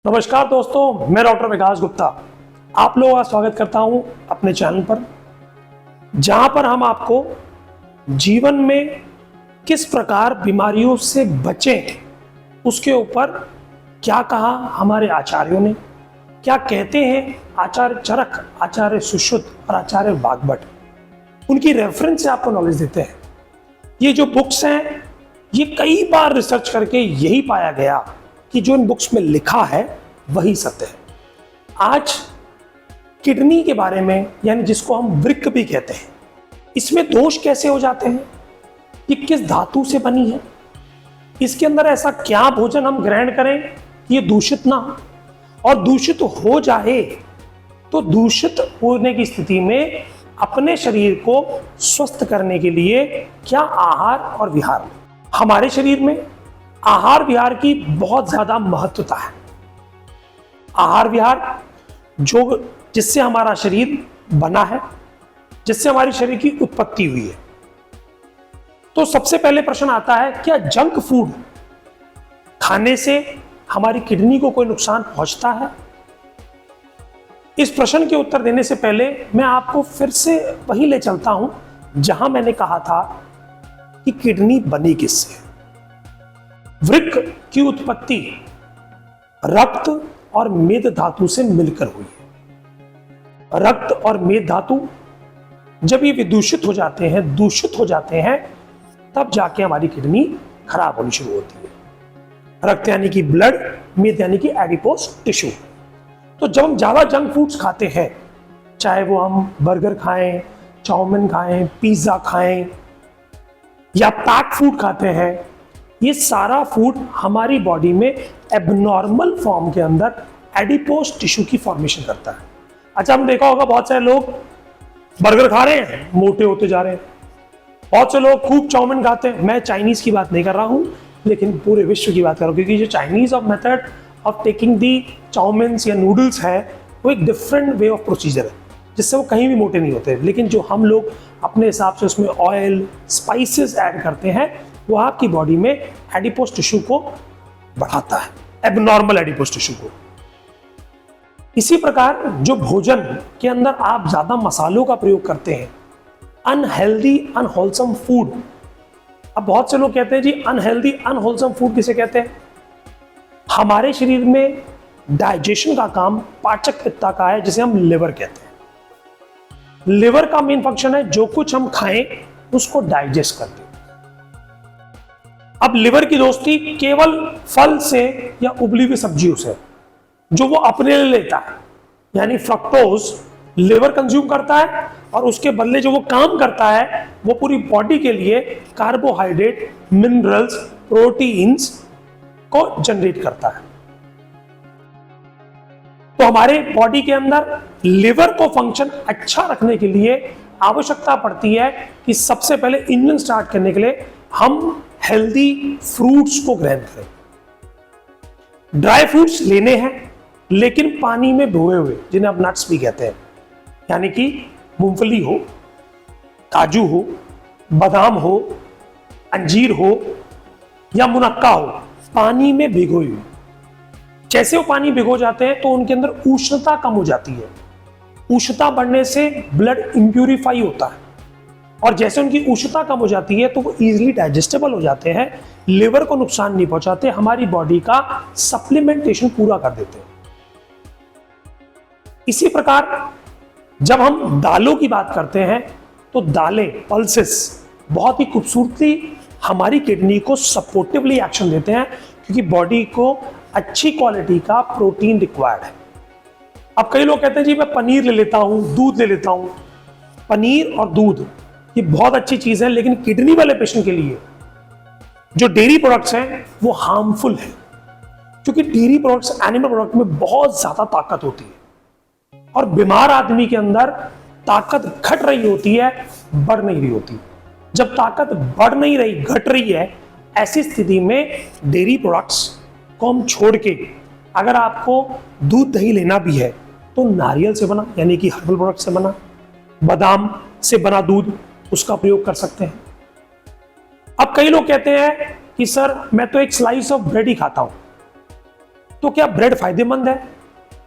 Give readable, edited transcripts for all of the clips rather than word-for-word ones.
नमस्कार दोस्तों, मैं डॉक्टर विकास गुप्ता आप लोगों का स्वागत करता हूं अपने चैनल पर, जहां पर हम आपको जीवन में किस प्रकार बीमारियों से बचें उसके ऊपर क्या कहा हमारे आचार्यों ने, क्या कहते हैं आचार्य चरक, आचार्य सुश्रुत और आचार्य वाग्भट, उनकी रेफरेंस से आपको नॉलेज देते हैं। ये जो बुक्स हैं ये कई बार रिसर्च करके यही पाया गया कि जो इन बुक्स में लिखा है वही सत्य है। आज किडनी के बारे में, यानी जिसको हम वृक्क भी कहते हैं, इसमें दोष कैसे हो जाते हैं, ये किस धातु से बनी है, इसके अंदर ऐसा क्या भोजन हम ग्रहण करें कि ये दूषित ना हो, और दूषित हो जाए तो दूषित होने की स्थिति में अपने शरीर को स्वस्थ करने के लिए क्या आहार और विहार। हमारे शरीर में आहार विहार की बहुत ज्यादा महत्वता है। आहार विहार जिससे हमारा शरीर बना है, जिससे हमारी शरीर की उत्पत्ति हुई है। तो सबसे पहले प्रश्न आता है, क्या जंक फूड खाने से हमारी किडनी को कोई नुकसान पहुंचता है? इस प्रश्न के उत्तर देने से पहले मैं आपको फिर से वही ले चलता हूं जहां मैंने कहा था कि किडनी बनी किससे। वृक्क की उत्पत्ति रक्त और मेद धातु से मिलकर हुई है। रक्त और मेद धातु जब ये विदूषित हो जाते हैं, दूषित हो जाते हैं, तब जाके हमारी किडनी खराब होनी शुरू होती है। रक्त यानी कि ब्लड, मेद यानी कि एडिपोज टिश्यू। तो जब हम ज्यादा जंक फूड्स खाते हैं, चाहे वो हम बर्गर खाएं, चाउमीन खाएं, पिज्जा खाएं या पैक फूड खाते हैं, ये सारा फूड हमारी बॉडी में एबनॉर्मल फॉर्म के अंदर एडिपोज टिश्यू की फॉर्मेशन करता है। अच्छा, हम देखा होगा बहुत सारे लोग बर्गर खा रहे हैं, मोटे होते जा रहे हैं। बहुत से लोग खूब चाउमीन खाते हैं। मैं चाइनीज की बात नहीं कर रहा हूं, लेकिन पूरे विश्व की बात कर रहा हूं, क्योंकि जो Chinese of method of taking the chowmeins या नूडल्स है वो एक डिफरेंट वे ऑफ प्रोसीजर है, जिससे वो कहीं भी मोटे नहीं होते। लेकिन जो हम लोग अपने हिसाब से उसमें ऑयल, स्पाइसेस ऐड करते हैं, वो आपकी बॉडी में एडिपोज टिश्यू को बढ़ाता है, एबनॉर्मल एडिपोज टिश्यू को। इसी प्रकार जो भोजन के अंदर आप ज्यादा मसालों का प्रयोग करते हैं, अनहेल्दी अनहोलसम फूड। अब बहुत से लोग कहते हैं जी अनहेल्दी अनहोलसम फूड किसे कहते हैं? हमारे शरीर में डाइजेशन का काम पाचक पित्ता का है, जिसे हम लिवर कहते हैं। लिवर का मेन फंक्शन है जो कुछ हम खाएं उसको डाइजेस्ट करते हैं। अब लिवर की दोस्ती केवल फल से या उबली हुई सब्जियों से, जो वो अपने लिए लेता है, यानी फ्रक्टोज लिवर कंज्यूम करता है और उसके बदले जो वो काम करता है वो पूरी बॉडी के लिए कार्बोहाइड्रेट, मिनरल्स, प्रोटीन्स को जनरेट करता है। तो हमारे बॉडी के अंदर लिवर को फंक्शन अच्छा रखने के लिए आवश्यकता पड़ती है कि सबसे पहले इंजन स्टार्ट करने के लिए हम हेल्दी फ्रूट्स को ग्रहण करें। ड्राई फ्रूट्स लेने हैं, लेकिन पानी में भिगोए हुए, जिन्हें आप नट्स भी कहते हैं, यानी कि मूंगफली हो, काजू हो, बादाम हो, अंजीर हो या मुनक्का हो, पानी में भिगोए हुए। जैसे वो पानी भिगो जाते हैं तो उनके अंदर उष्णता कम हो जाती है। उष्णता बढ़ने से ब्लड इंप्यूरिफाई होता है, और जैसे उनकी उष्णता कम हो जाती है तो वो इजीली डाइजेस्टेबल हो जाते हैं, लिवर को नुकसान नहीं पहुंचाते, हमारी बॉडी का सप्लीमेंटेशन पूरा कर देते हैं। इसी प्रकार जब हम दालों की बात करते हैं तो दालें, पल्सेस, बहुत ही खूबसूरती हमारी किडनी को सपोर्टिवली एक्शन देते हैं, क्योंकि बॉडी को अच्छी क्वालिटी का प्रोटीन रिक्वायर्ड है। अब कई लोग कहते हैं जी मैं पनीर ले लेता हूं, दूध ले लेता हूं। पनीर और दूध ये बहुत अच्छी चीज है, लेकिन किडनी वाले पेशेंट के लिए जो डेयरी प्रोडक्ट्स हैं वो हार्मफुल है, क्योंकि डेयरी प्रोडक्ट्स, एनिमल प्रोडक्ट में बहुत ज्यादा ताकत होती है, और बीमार आदमी के अंदर ताकत घट रही होती है, बढ़ नहीं रही होती। जब ताकत बढ़ नहीं रही, घट रही है, ऐसी स्थिति में डेयरी प्रोडक्ट्स को हम छोड़ के अगर आपको दूध दही लेना भी है तो नारियल से बना, यानी कि हर्बल प्रोडक्ट से बना, बादाम से बना दूध, उसका प्रयोग कर सकते हैं। अब कई लोग कहते हैं कि सर मैं तो एक स्लाइस ऑफ ब्रेड ही खाता हूं, तो क्या ब्रेड फायदेमंद है?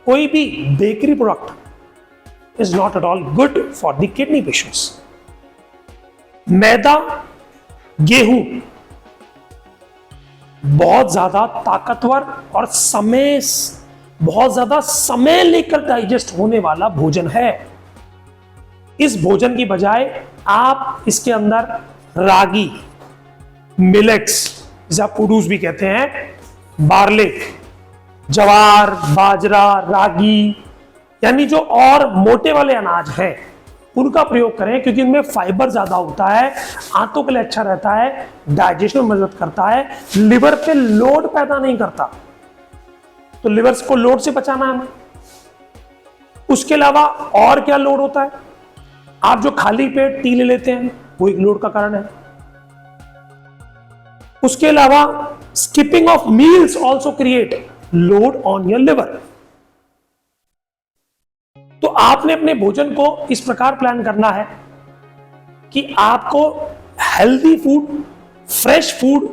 कोई भी bakery product is not at all good for the kidney patients. मैदा, गेहूं बहुत ज्यादा ताकतवर और बहुत ज्यादा समय लेकर डाइजेस्ट होने वाला भोजन है। इस भोजन की बजाय आप इसके अंदर रागी, मिलेट्स जिसे आप कुडूस भी कहते हैं, बार्ले, ज्वार, बाजरा, रागी यानी जो और मोटे वाले अनाज हैं उनका प्रयोग करें, क्योंकि उनमें फाइबर ज्यादा होता है, आंतों के लिए अच्छा रहता है, डाइजेशन में मदद करता है, लिवर पे लोड पैदा नहीं करता, तो लिवर को लोड से बचाना है हमें। उसके अलावा और क्या लोड होता है? आप जो खाली पेट टी ले लेते हैं वो एक लोड का कारण है। उसके अलावा skipping of meals also create load on your liver. तो आपने अपने भोजन को इस प्रकार प्लान करना है कि आपको healthy food, fresh food,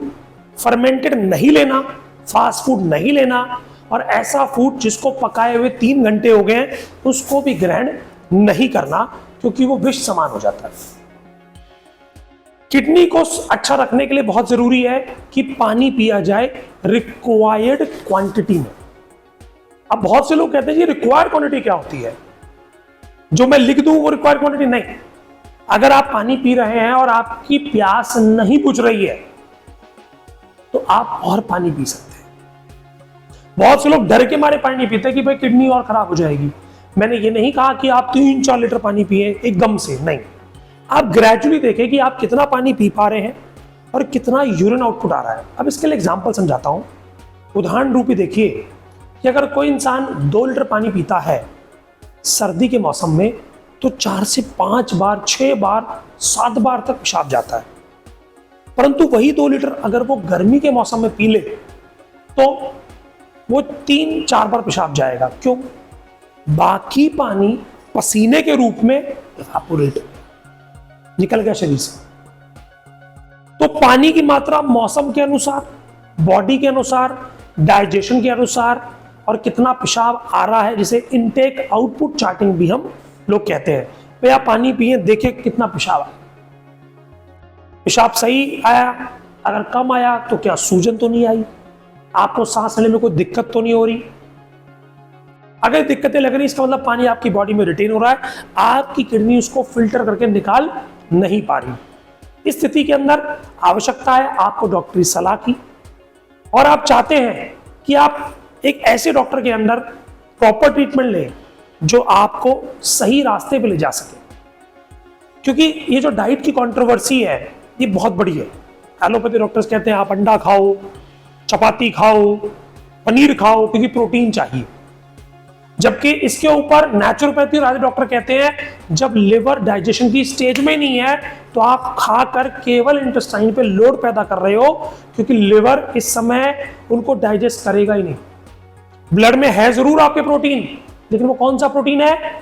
fermented नहीं लेना, फास्ट फूड नहीं लेना, और ऐसा फूड जिसको पकाए हुए 3 घंटे हो गए उसको भी ग्रहण नहीं करना, क्योंकि वो विष समान हो जाता है। किडनी को अच्छा रखने के लिए बहुत जरूरी है कि पानी पिया जाए रिक्वायर्ड क्वांटिटी में। अब बहुत से लोग कहते हैं जी रिक्वायर्ड क्वांटिटी क्या होती है? जो मैं लिख दूं वो रिक्वायर्ड क्वांटिटी नहीं। अगर आप पानी पी रहे हैं और आपकी प्यास नहीं बुझ रही है तो आप और पानी पी सकते हैं। बहुत से लोग डर के मारे पानी नहीं पीते कि भाई किडनी और खराब हो जाएगी। मैंने ये नहीं कहा कि आप 3-4 लीटर पानी पिए एकदम से, नहीं। आप ग्रेजुअली देखें कि आप कितना पानी पी पा रहे हैं और कितना यूरिन आउटपुट आ रहा है। अब इसके लिए एग्जांपल समझाता हूं। उदाहरण रूप में देखिए कि अगर कोई इंसान 2 लीटर पानी पीता है सर्दी के मौसम में, तो 4 से 5 बार, 6 बार, 7 बार तक पेशाब जाता है। परंतु वही 2 लीटर अगर वो गर्मी के मौसम में पी ले तो वो 3-4 बार पेशाब जाएगा। क्यों? बाकी पानी पसीने के रूप में इवेपोरेट निकल गया शरीर से। तो पानी की मात्रा मौसम के अनुसार, बॉडी के अनुसार, डाइजेशन के अनुसार और कितना पेशाब आ रहा है, जिसे इनटेक आउटपुट चार्टिंग भी हम लोग कहते हैं। भैया पानी पिए, देखे कितना पेशाब आया। पेशाब सही आया, अगर कम आया तो क्या सूजन तो नहीं आई? आपको सांस लेने में कोई दिक्कत तो नहीं हो रही? अगर दिक्कतें लग रही इसका मतलब पानी आपकी बॉडी में रिटेन हो रहा है, आपकी किडनी उसको फिल्टर करके निकाल नहीं पा रही। इस स्थिति के अंदर आवश्यकता है आपको डॉक्टरी सलाह की, और आप चाहते हैं कि आप एक ऐसे डॉक्टर के अंदर प्रॉपर ट्रीटमेंट लें जो आपको सही रास्ते पे ले जा सके। क्योंकि ये जो डाइट की कंट्रोवर्सी है ये बहुत बड़ी है। एलोपैथी डॉक्टर्स कहते हैं आप अंडा खाओ, चपाती खाओ, पनीर खाओ, क्योंकि प्रोटीन चाहिए। जबकि इसके ऊपर नेचुरोपैथी और आयुर्वेद डॉक्टर कहते हैं जब लिवर डाइजेशन की स्टेज में नहीं है तो आप खाकर केवल इंटेस्टाइन पे लोड पैदा कर रहे हो, क्योंकि लिवर इस समय उनको डाइजेस्ट करेगा ही नहीं। ब्लड में है जरूर आपके प्रोटीन, लेकिन वो कौन सा प्रोटीन है?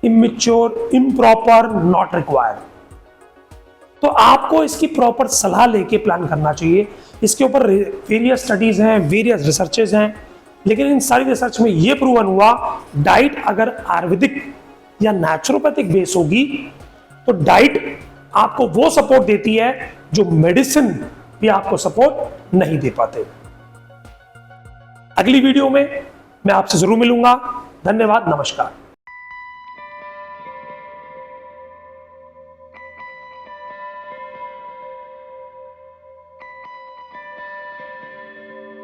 Immature, improper, not required. तो आपको इसकी प्रॉपर सलाह लेके प्लान करना चाहिए। इसके ऊपर वेरियस स्टडीज हैं, वेरियस रिसर्चेज हैं, लेकिन इन सारी रिसर्च में यह प्रूवन हुआ डाइट अगर आयुर्वेदिक या नेचुरोपैथिक बेस होगी तो डाइट आपको वो सपोर्ट देती है जो मेडिसिन भी आपको सपोर्ट नहीं दे पाते। अगली वीडियो में मैं आपसे जरूर मिलूंगा। धन्यवाद, नमस्कार।